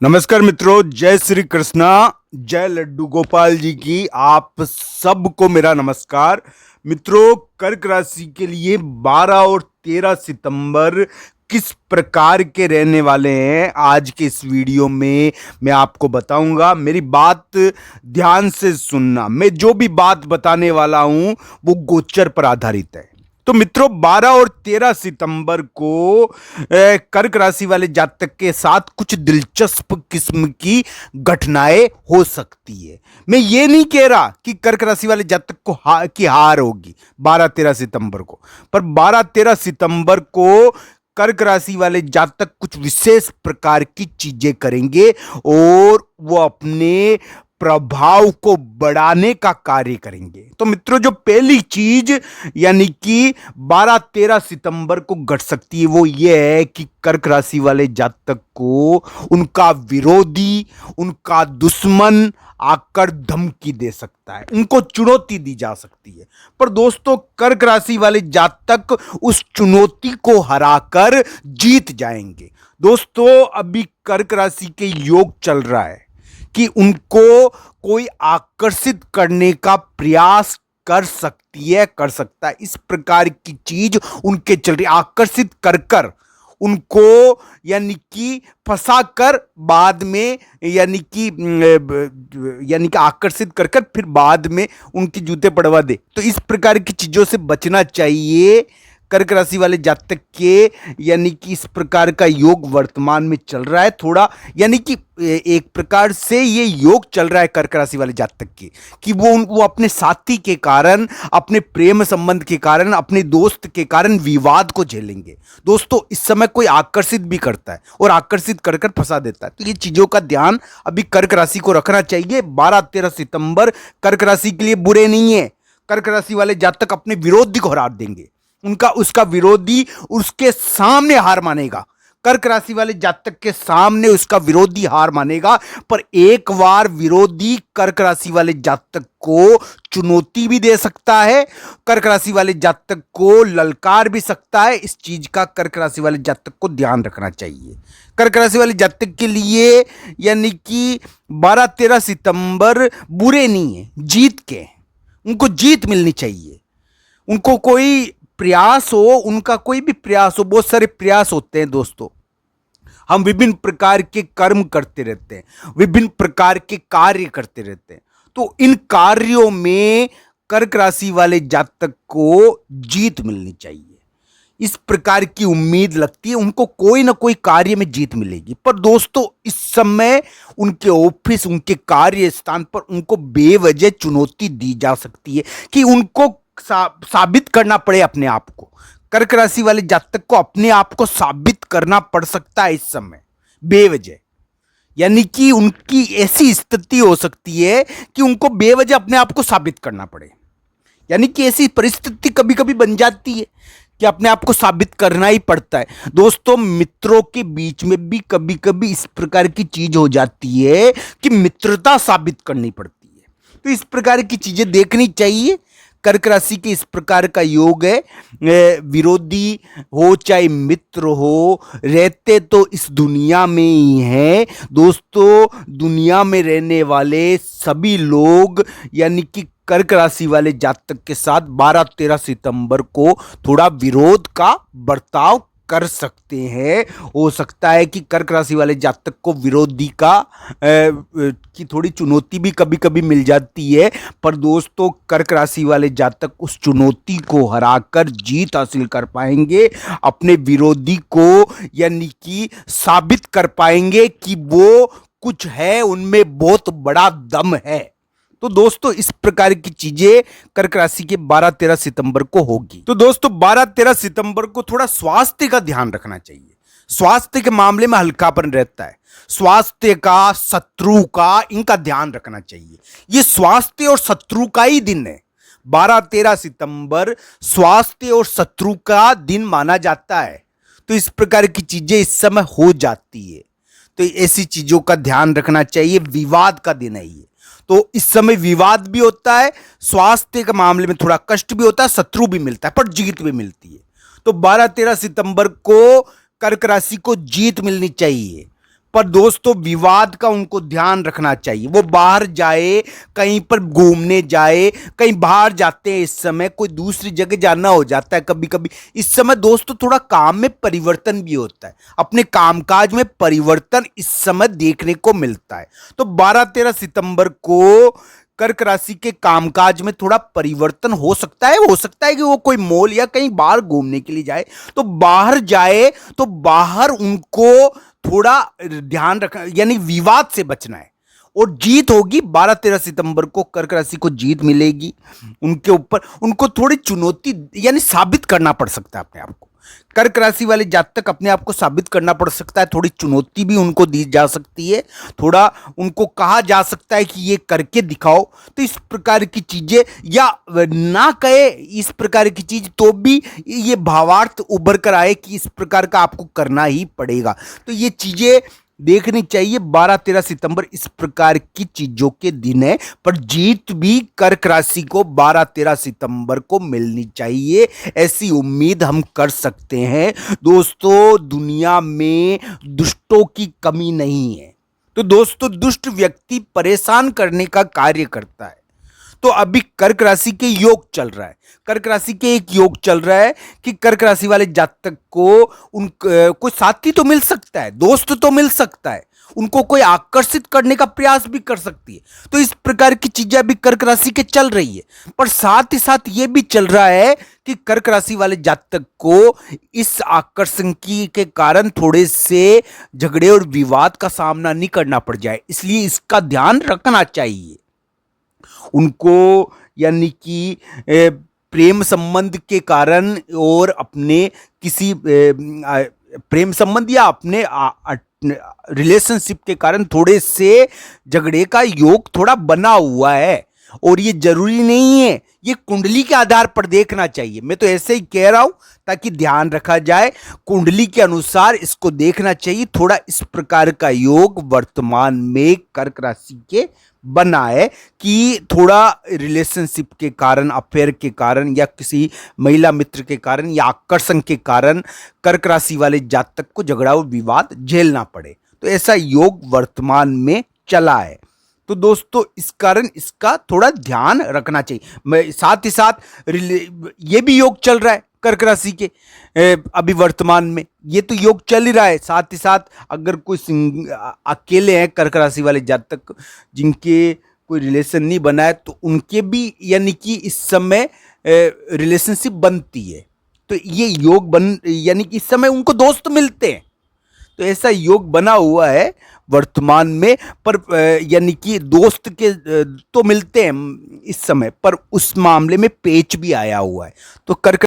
नमस्कार मित्रों, जय श्री कृष्णा, जय लड्डू गोपाल जी की आप सबको मेरा नमस्कार। मित्रों, कर्क राशि के लिए 12 और 13 सितंबर किस प्रकार के रहने वाले हैं आज के इस वीडियो में मैं आपको बताऊंगा। मेरी बात ध्यान से सुनना। मैं जो भी बात बताने वाला हूं वो गोचर पर आधारित है। तो मित्रों, 12 और 13 सितंबर को कर्क राशि वाले जातक के साथ कुछ दिलचस्प किस्म की घटनाएं हो सकती है। मैं ये नहीं कह रहा कि कर्क राशि वाले जातक को की हार होगी 12-13 सितंबर को, पर 12-13 सितंबर को कर्क राशि वाले जातक कुछ विशेष प्रकार की चीजें करेंगे और वो अपने प्रभाव को बढ़ाने का कार्य करेंगे। तो मित्रों, जो पहली चीज यानी कि 12-13 सितंबर को घट सकती है वो ये है कि कर्क राशि वाले जातक को उनका विरोधी, उनका दुश्मन आकर धमकी दे सकता है, उनको चुनौती दी जा सकती है। पर दोस्तों, कर्क राशि वाले जातक उस चुनौती को हराकर जीत जाएंगे। दोस्तों, अभी कर्क राशि के योग चल रहा है कि उनको कोई आकर्षित करने का प्रयास कर सकता है। इस प्रकार की चीज उनके चल रही, आकर्षित कर उनको यानी कि फंसा कर बाद में यानी कि आकर्षित कर फिर बाद में उनके जूते पड़वा दे। तो इस प्रकार की चीजों से बचना चाहिए कर्क राशि वाले जातक के। यानी कि इस प्रकार का योग वर्तमान में चल रहा है थोड़ा, यानी कि एक प्रकार से ये योग चल रहा है कर्क राशि वाले जातक के कि वो अपने साथी के कारण, अपने प्रेम संबंध के कारण, अपने दोस्त के कारण विवाद को झेलेंगे। दोस्तों, इस समय कोई आकर्षित भी करता है और आकर्षित कर फंसा देता है। तो ये चीजों का ध्यान अभी कर्क राशि को रखना चाहिए। 12-13 सितंबर कर्क राशि के लिए बुरे नहीं है। कर्क राशि वाले जातक अपने विरोधी को हरा देंगे, उसका विरोधी उसके सामने हार मानेगा। कर्क राशि वाले जातक के सामने उसका विरोधी हार मानेगा। पर एक बार विरोधी कर्क राशि वाले जातक को चुनौती भी दे सकता है, कर्क राशि वाले जातक को ललकार भी सकता है। इस चीज का कर्क राशि वाले जातक को ध्यान रखना चाहिए। कर्क राशि वाले जातक के लिए यानी कि 12-13 सितंबर बुरे नहीं है, जीत के उनको जीत मिलनी चाहिए। उनको कोई प्रयास हो, उनका कोई भी प्रयास हो, बहुत सारे प्रयास होते हैं दोस्तों। हम विभिन्न प्रकार के कर्म करते रहते हैं, विभिन्न प्रकार के कार्य करते रहते हैं। तो इन कार्यों में कर्क राशि वाले जातक को जीत मिलनी चाहिए। इस प्रकार की उम्मीद लगती है उनको, कोई ना कोई कार्य में जीत मिलेगी। पर दोस्तों, इस समय उनके ऑफिस, उनके कार्य स्थान पर उनको बेवजह चुनौती दी जा सकती है कि उनको साबित करना पड़े अपने आप को। कर्क राशि वाले जातक को अपने आप को साबित करना पड़ सकता है इस समय बेवजह। यानी कि उनकी ऐसी स्थिति हो सकती है कि उनको बेवजह अपने आप को साबित करना पड़े। यानी कि ऐसी परिस्थिति कभी कभी बन जाती है कि अपने आप को साबित करना ही पड़ता है। दोस्तों, मित्रों के बीच में भी कभी कभी इस प्रकार की चीज हो जाती है कि मित्रता साबित करनी पड़ती है। तो इस प्रकार की चीजें देखनी चाहिए। कर्क राशि के इस प्रकार का योग है। विरोधी हो चाहे मित्र हो, रहते तो इस दुनिया में ही हैं। दोस्तों, दुनिया में रहने वाले सभी लोग यानी कि कर्क राशि वाले जातक के साथ 12-13 सितंबर को थोड़ा विरोध का बर्ताव कर सकते हैं। हो सकता है कि कर्क राशि वाले जातक को विरोधी की थोड़ी चुनौती भी कभी कभी मिल जाती है। पर दोस्तों, कर्क राशि वाले जातक उस चुनौती को हराकर जीत हासिल कर पाएंगे, अपने विरोधी को यानी कि साबित कर पाएंगे कि वो कुछ है, उनमें बहुत बड़ा दम है। तो दोस्तों, इस प्रकार की चीजें कर्क राशि के 12-13 सितंबर को होगी। तो दोस्तों, 12-13 सितंबर को थोड़ा स्वास्थ्य का ध्यान रखना चाहिए। स्वास्थ्य के मामले में हल्कापन रहता है। स्वास्थ्य का, शत्रु का, इनका ध्यान रखना चाहिए। ये स्वास्थ्य और शत्रु का ही दिन है। 12-13 सितंबर स्वास्थ्य और शत्रु का दिन माना जाता है। तो इस प्रकार की चीजें इस समय हो जाती है। तो ऐसी चीजों का ध्यान रखना चाहिए। विवाद का दिन है ये, तो इस समय विवाद भी होता है, स्वास्थ्य के मामले में थोड़ा कष्ट भी होता है, शत्रु भी मिलता है, पर जीत भी मिलती है। तो 12-13 सितंबर को कर्क राशि को जीत मिलनी चाहिए। पर दोस्तों विवाद का उनको ध्यान रखना चाहिए। वो बाहर जाए, कहीं पर घूमने जाए, कहीं बाहर जाते हैं, इस समय कोई दूसरी जगह जाना हो जाता है कभी कभी। इस समय दोस्तों थोड़ा काम में परिवर्तन भी होता है, अपने कामकाज में परिवर्तन इस समय देखने को मिलता है। तो 12-13 सितंबर को कर्क राशि के कामकाज में थोड़ा परिवर्तन हो सकता है। हो सकता है कि वो कोई मॉल या कहीं बाहर घूमने के लिए जाए, तो बाहर जाए तो बाहर उनको थोड़ा ध्यान रखना, यानी विवाद से बचना है। और जीत होगी 12-13 सितंबर को, कर्क राशि को जीत मिलेगी। उनके ऊपर उनको थोड़ी चुनौती यानी साबित करना पड़ सकता है अपने आप को। कर्क राशि वाले जातक अपने आप को साबित करना पड़ सकता है, थोड़ी चुनौती भी उनको दी जा सकती है, थोड़ा उनको कहा जा सकता है कि ये करके दिखाओ। तो इस प्रकार की चीजें, या ना कहे इस प्रकार की चीज तो भी ये भावार्थ उभर कर आए कि इस प्रकार का आपको करना ही पड़ेगा। तो ये चीजें देखनी चाहिए। 12-13 सितंबर इस प्रकार की चीजों के दिन है, पर जीत भी कर्क राशि को 12-13 सितंबर को मिलनी चाहिए, ऐसी उम्मीद हम कर सकते हैं। दोस्तों दुनिया में दुष्टों की कमी नहीं है। तो दोस्तों दुष्ट व्यक्ति परेशान करने का कार्य करता है। तो अभी कर्क राशि के योग चल रहा है, कर्क राशि के एक योग चल रहा है कि कर्क राशि वाले जातक को कोई साथी तो मिल सकता है, दोस्त तो मिल सकता है, उनको कोई आकर्षित करने का प्रयास भी कर सकती है। तो इस प्रकार की चीजें अभी कर्क राशि के चल रही है। पर साथ ही साथ ये भी चल रहा है कि कर्क राशि वाले जातक को इस आकर्षण के कारण थोड़े से झगड़े और विवाद का सामना नहीं करना पड़ जाए, इसलिए इसका ध्यान रखना चाहिए उनको। यानी कि प्रेम संबंध के कारण और अपने किसी प्रेम संबंध या अपने रिलेशनशिप के कारण थोड़े से झगड़े का योग थोड़ा बना हुआ है। और ये जरूरी नहीं है, ये कुंडली के आधार पर देखना चाहिए। मैं तो ऐसे ही कह रहा हूं ताकि ध्यान रखा जाए, कुंडली के अनुसार इसको देखना चाहिए। थोड़ा इस प्रकार का योग वर्तमान में कर्क राशि के बना है कि थोड़ा रिलेशनशिप के कारण, अफेयर के कारण, या किसी महिला मित्र के कारण, या आकर्षण के कारण कर्क राशि वाले जातक को झगड़ा और विवाद झेलना पड़े। तो ऐसा योग वर्तमान में चला है। तो दोस्तों इस कारण इसका थोड़ा ध्यान रखना चाहिए। साथ ही साथ ये भी योग चल रहा है कर्क राशि के अभी वर्तमान में, ये तो योग चल ही रहा है। साथ ही साथ अगर कोई अकेले हैं कर्क राशि वाले जातक जिनके कोई रिलेशन नहीं बना है, तो उनके भी यानी कि इस समय रिलेशनशिप बनती है। तो ये योग यानी कि इस समय उनको दोस्त मिलते हैं। तो ऐसा योग बना हुआ है वर्तमान में। पर यानी कि दोस्त के तो मिलते हैं इस समय, पर उस मामले में पेच भी आया हुआ है। तो कर्क